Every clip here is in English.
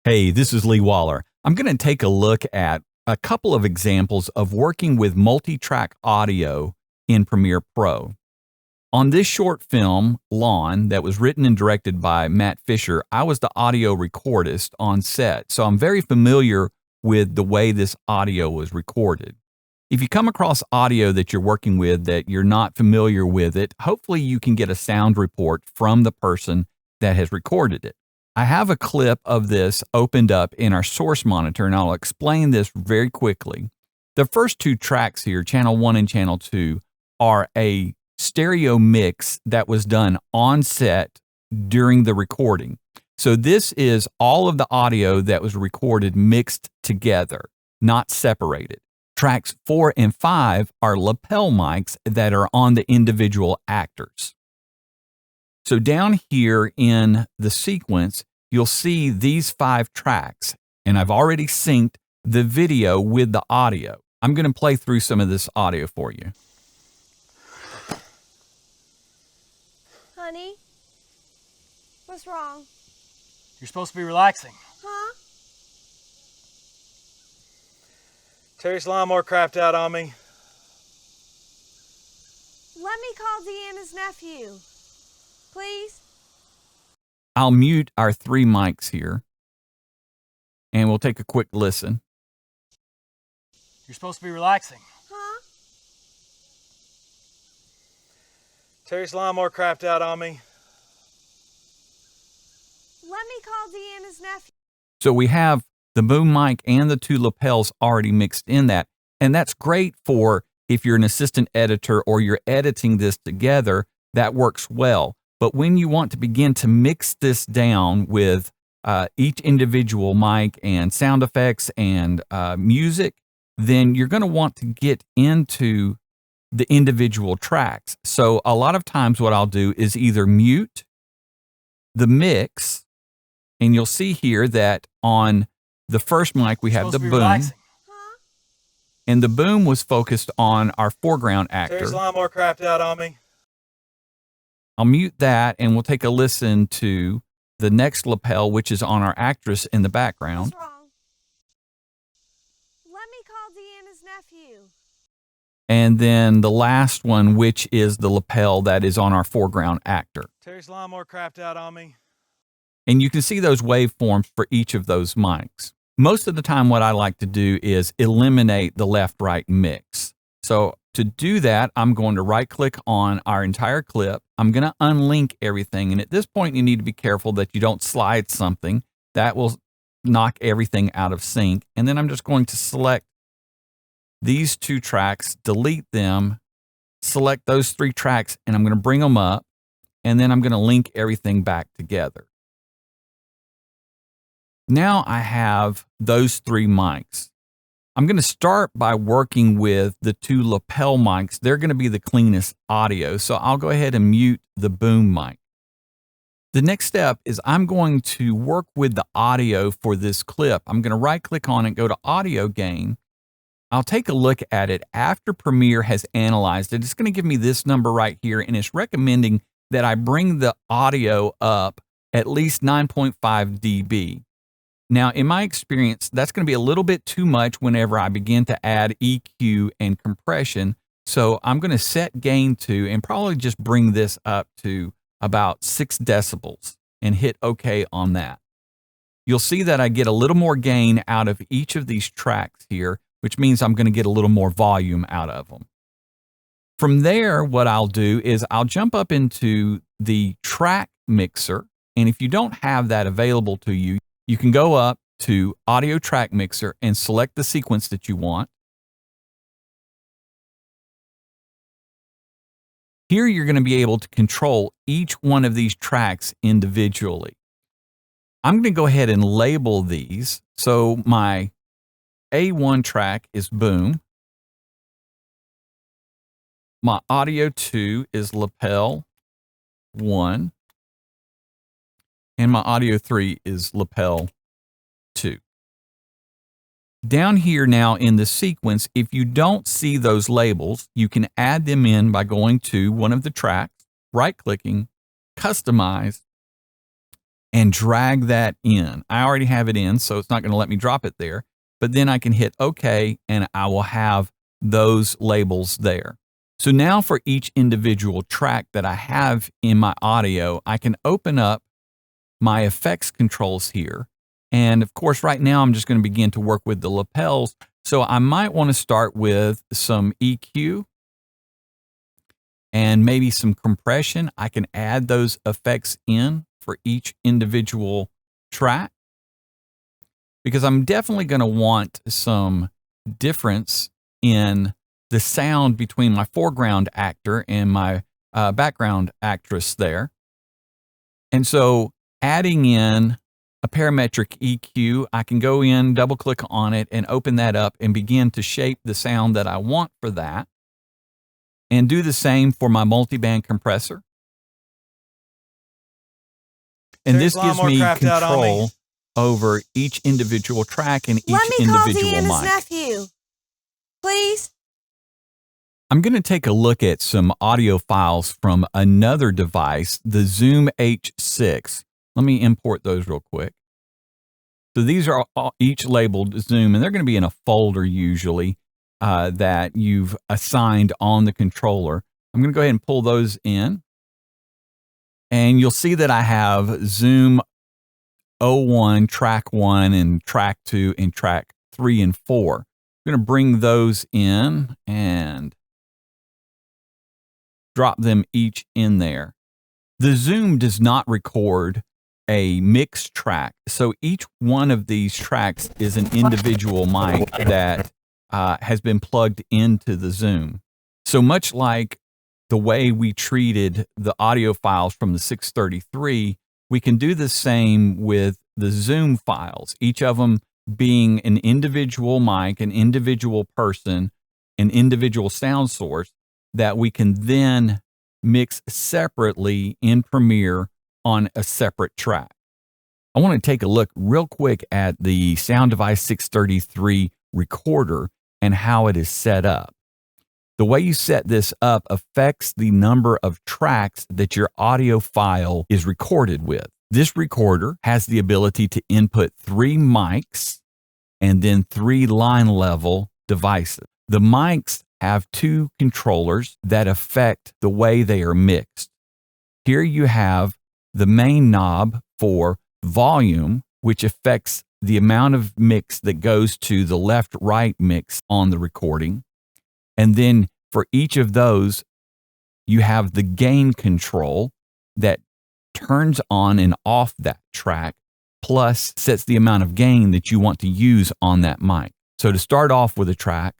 Hey, this is Lee Waller. I'm going to take a look at a couple of examples of working with multi-track audio in Premiere Pro. On this short film, Lawn, that was written and directed by Matt Fisher, I was the audio recordist on set, so I'm very familiar with the way this audio was recorded. If you come across audio that you're working with that you're not familiar with it, hopefully you can get a sound report from the person that has recorded it. I have a clip of this opened up in our source monitor, and I'll explain this very quickly. The first two tracks here, channel 1 and channel 2, are a stereo mix that was done on set during the recording. So this is all of the audio that was recorded mixed together, not separated. Tracks 4 and 5 are lapel mics that are on the individual actors. So down here in the sequence, you'll see these 5 tracks, and I've already synced the video with the audio. I'm going to play through some of this audio for you. Honey, what's wrong? You're supposed to be relaxing. Huh? Terry's lawnmower crapped out on me. Let me call Deanna's nephew. Please? I'll mute our 3 mics here, and we'll take a quick listen. You're supposed to be relaxing. Huh? Terry's lawnmower crapped out on me. Let me call Deanna's nephew. So we have the boom mic and the 2 lapels already mixed in that, and that's great for if you're an assistant editor or you're editing this together, that works well. But when you want to begin to mix this down with each individual mic and sound effects and music, then you're going to want to get into the individual tracks. So a lot of times what I'll do is either mute the mix, and you'll see here that on the first mic we have the boom, Huh? and the boom was focused on our foreground actor. Terry's lawnmower crapped out on me. I'll mute that, and we'll take a listen to the next lapel, which is on our actress in the background. What's wrong? Let me call Deanna's nephew. And then the last one, which is the lapel that is on our foreground actor. Terry's lawnmower crapped out on me. And you can see those waveforms for each of those mics. Most of the time, what I like to do is eliminate the left-right mix. So to do that, I'm going to right-click on our entire clip. I'm going to unlink everything. And at this point, you need to be careful that you don't slide something. That will knock everything out of sync. And then I'm just going to select these 2 tracks, delete them, select those 3 tracks, and I'm going to bring them up. And then I'm going to link everything back together. Now I have those 3 mics. I'm going to start by working with the 2 lapel mics. They're going to be the cleanest audio, so I'll go ahead and mute the boom mic. The next step is I'm going to work with the audio for this clip. I'm going to right-click on it, go to Audio Gain. I'll take a look at it after Premiere has analyzed it. It's going to give me this number right here, and it's recommending that I bring the audio up at least 9.5 dB. Now, in my experience, that's going to be a little bit too much whenever I begin to add EQ and compression. So I'm going to set gain to and probably just bring this up to about 6 decibels and hit OK on that. You'll see that I get a little more gain out of each of these tracks here, which means I'm going to get a little more volume out of them. From there, what I'll do is I'll jump up into the track mixer. And if you don't have that available to you, you can go up to Audio Track Mixer and select the sequence that you want. Here you're going to be able to control each one of these tracks individually. I'm going to go ahead and label these. So my A1 track is boom. My audio 2 is lapel 1. And my audio 3 is lapel 2. Down here now in the sequence, if you don't see those labels, you can add them in by going to one of the tracks, right-clicking, customize, and drag that in. I already have it in, so it's not going to let me drop it there. But then I can hit OK, and I will have those labels there. So now for each individual track that I have in my audio, I can open up my effects controls here. And of course, right now I'm just going to begin to work with the lapels. So I might want to start with some EQ and maybe some compression. I can add those effects in for each individual track, because I'm definitely going to want some difference in the sound between my foreground actor and my background actress there. And so adding in a parametric EQ, I can go in, double click on it, and open that up and begin to shape the sound that I want for that. And do the same for my multiband compressor. And this gives me control over each individual track and each individual Let me call mic. Deanna's nephew, please. I'm going to take a look at some audio files from another device, the Zoom H6. Let me import those real quick. So these are each labeled Zoom, and they're going to be in a folder usually that you've assigned on the controller. I'm going to go ahead and pull those in. And you'll see that I have Zoom 01, track 1, and track 2, and track 3 and 4. I'm going to bring those in and drop them each in there. The Zoom does not record a mixed track, so each one of these tracks is an individual mic that has been plugged into the Zoom. So much like the way we treated the audio files from the 633, we can do the same with the Zoom files, each of them being an individual mic, an individual person, an individual sound source that we can then mix separately in Premiere on a separate track. I want to take a look real quick at the Sound Device 633 recorder and how it is set up. The way you set this up affects the number of tracks that your audio file is recorded with. This recorder has the ability to input 3 mics and then 3 line level devices. The mics have 2 controllers that affect the way they are mixed. Here you have the main knob for volume, which affects the amount of mix that goes to the left-right mix on the recording. And then for each of those, you have the gain control that turns on and off that track, plus sets the amount of gain that you want to use on that mic. So to start off with a track,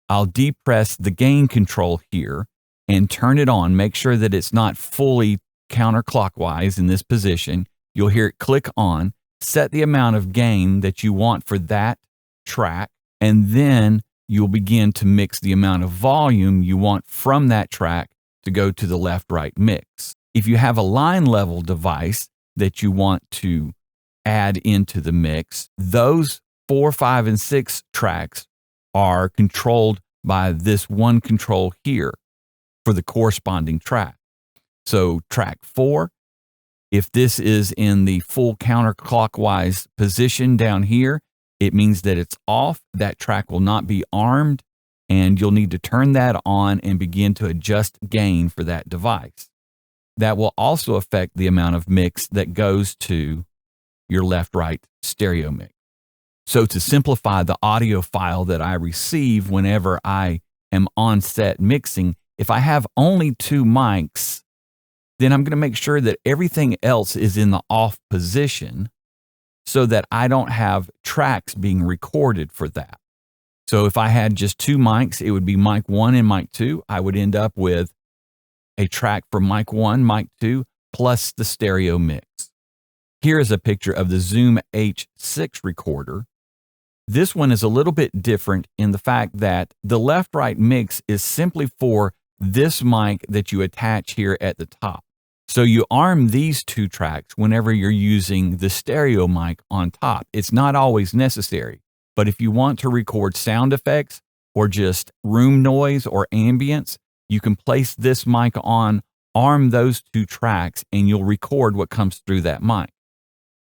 I'll depress the gain control here and turn it on. Make sure that it's not fully counterclockwise in this position. You'll hear it click on. Set the amount of gain that you want for that track, and then you'll begin to mix the amount of volume you want from that track to go to the left-right mix. If you have a line level device that you want to add into the mix, those 4, 5, and 6 tracks are controlled by this one control here for the corresponding track. So track 4, if this is in the full counterclockwise position down here, it means that it's off. That track will not be armed, and you'll need to turn that on and begin to adjust gain for that device. That will also affect the amount of mix that goes to your left-right stereo mix. So to simplify the audio file that I receive whenever I am on set mixing, if I have only 2 mics, then I'm going to make sure that everything else is in the off position so that I don't have tracks being recorded for that. So if I had just 2 mics, it would be mic 1 and mic 2. I would end up with a track for mic 1, mic 2, plus the stereo mix. Here is a picture of the Zoom H6 recorder. This one is a little bit different in the fact that the left-right mix is simply for this mic that you attach here at the top. So you arm these 2 tracks whenever you're using the stereo mic on top. It's not always necessary, but if you want to record sound effects or just room noise or ambience, you can place this mic on, arm those 2 tracks, and you'll record what comes through that mic.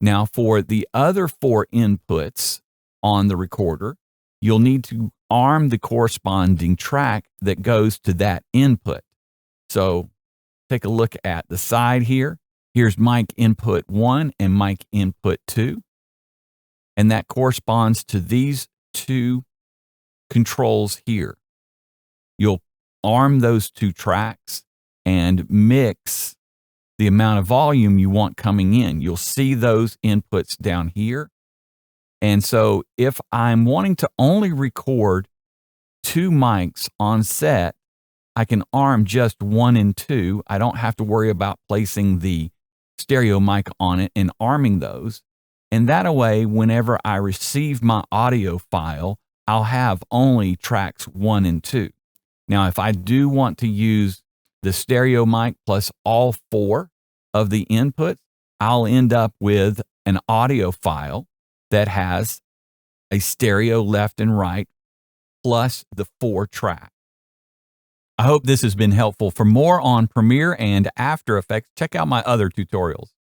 Now, for the other 4 inputs on the recorder, you'll need to arm the corresponding track that goes to that input. So take a look at the side here. Here's mic input 1 and mic input 2. And that corresponds to these 2 controls here. You'll arm those 2 tracks and mix the amount of volume you want coming in. You'll see those inputs down here. And so if I'm wanting to only record 2 mics on set, I can arm just 1 and 2. I don't have to worry about placing the stereo mic on it and arming those. And that way, whenever I receive my audio file, I'll have only tracks 1 and 2. Now, if I do want to use the stereo mic plus all 4 of the inputs, I'll end up with an audio file that has a stereo left and right plus the 4 tracks. I hope this has been helpful. For more on Premiere and After Effects, check out my other tutorials.